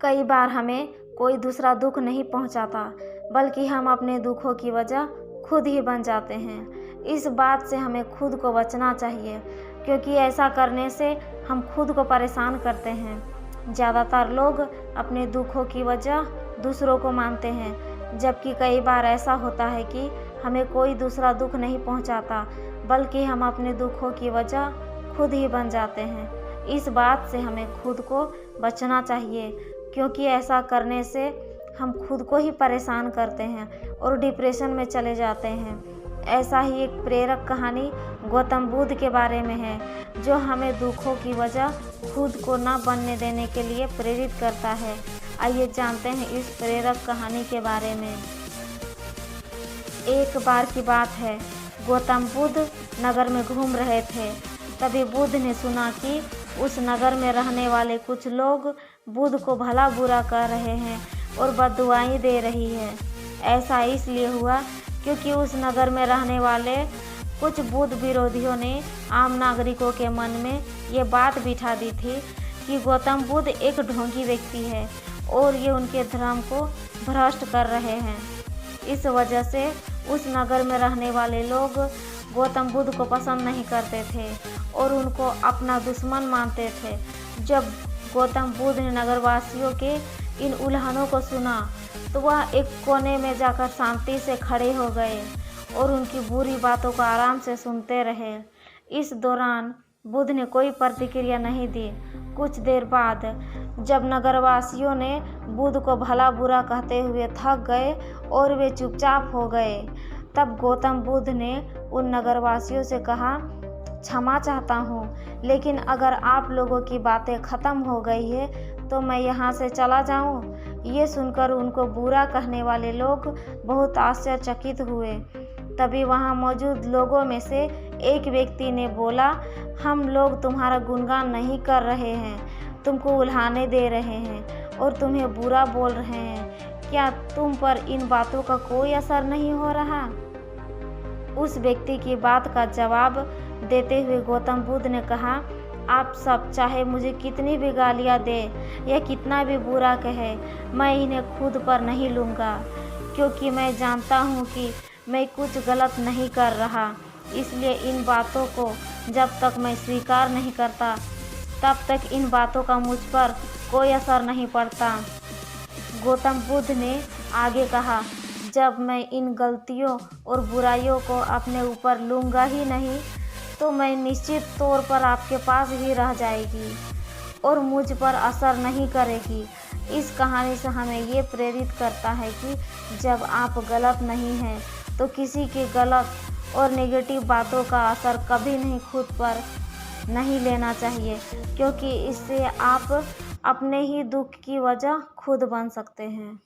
कई बार हमें कोई दूसरा दुख नहीं पहुंचाता, बल्कि हम अपने दुखों की वजह खुद ही बन जाते हैं। इस बात से हमें खुद को बचना चाहिए, क्योंकि ऐसा करने से हम खुद को परेशान करते हैं। ज़्यादातर लोग अपने दुखों की वजह दूसरों को मानते हैं, जबकि कई बार ऐसा होता है कि हमें कोई दूसरा दुख नहीं पहुंचाता, बल्कि हम अपने दुखों की वजह खुद ही बन जाते हैं। इस बात से हमें खुद को बचना चाहिए, क्योंकि ऐसा करने से हम खुद को ही परेशान करते हैं और डिप्रेशन में चले जाते हैं। ऐसा ही एक प्रेरक कहानी गौतम बुद्ध के बारे में है, जो हमें दुखों की वजह खुद को न बनने देने के लिए प्रेरित करता है। आइए जानते हैं इस प्रेरक कहानी के बारे में। एक बार की बात है, गौतम बुद्ध नगर में घूम रहे थे। तभी बुद्ध ने सुना कि उस नगर में रहने वाले कुछ लोग बुद्ध को भला बुरा कर रहे हैं और बद्दुआएं दे रही है। ऐसा इसलिए हुआ क्योंकि उस नगर में रहने वाले कुछ बुद्ध विरोधियों ने आम नागरिकों के मन में ये बात बिठा दी थी कि गौतम बुद्ध एक ढोंगी व्यक्ति है और ये उनके धर्म को भ्रष्ट कर रहे हैं। इस वजह से उस नगर में रहने वाले लोग गौतम बुद्ध को पसंद नहीं करते थे और उनको अपना दुश्मन मानते थे। जब गौतम बुद्ध ने नगरवासियों के इन उल्हानों को सुना, तो वह एक कोने में जाकर शांति से खड़े हो गए और उनकी बुरी बातों को आराम से सुनते रहे। इस दौरान बुद्ध ने कोई प्रतिक्रिया नहीं दी। कुछ देर बाद जब नगरवासियों ने बुद्ध को भला बुरा कहते हुए थक गए और वे चुपचाप हो गए, तब गौतम बुद्ध ने उन नगरवासियों से कहा, क्षमा चाहता हूँ, लेकिन अगर आप लोगों की बातें ख़त्म हो गई है तो मैं यहाँ से चला जाऊँ। ये सुनकर उनको बुरा कहने वाले लोग बहुत आश्चर्यचकित हुए। तभी वहाँ मौजूद लोगों में से एक व्यक्ति ने बोला, हम लोग तुम्हारा गुणगान नहीं कर रहे हैं, तुमको उल्हाने दे रहे हैं और तुम्हें बुरा बोल रहे हैं। क्या तुम पर इन बातों का कोई असर नहीं हो रहा? उस व्यक्ति की बात का जवाब देते हुए गौतम बुद्ध ने कहा, आप सब चाहे मुझे कितनी भी गालियाँ दे या कितना भी बुरा कहे, मैं इन्हें खुद पर नहीं लूँगा, क्योंकि मैं जानता हूँ कि मैं कुछ गलत नहीं कर रहा। इसलिए इन बातों को जब तक मैं स्वीकार नहीं करता, तब तक इन बातों का मुझ पर कोई असर नहीं पड़ता। गौतम बुद्ध ने आगे कहा, जब मैं इन गलतियों और बुराइयों को अपने ऊपर लूँगा ही नहीं, तो मैं निश्चित तौर पर आपके पास ही रह जाएगी और मुझ पर असर नहीं करेगी। इस कहानी से हमें ये प्रेरित करता है कि जब आप गलत नहीं हैं, तो किसी की गलत और नेगेटिव बातों का असर कभी नहीं खुद पर नहीं लेना चाहिए, क्योंकि इससे आप अपने ही दुख की वजह खुद बन सकते हैं।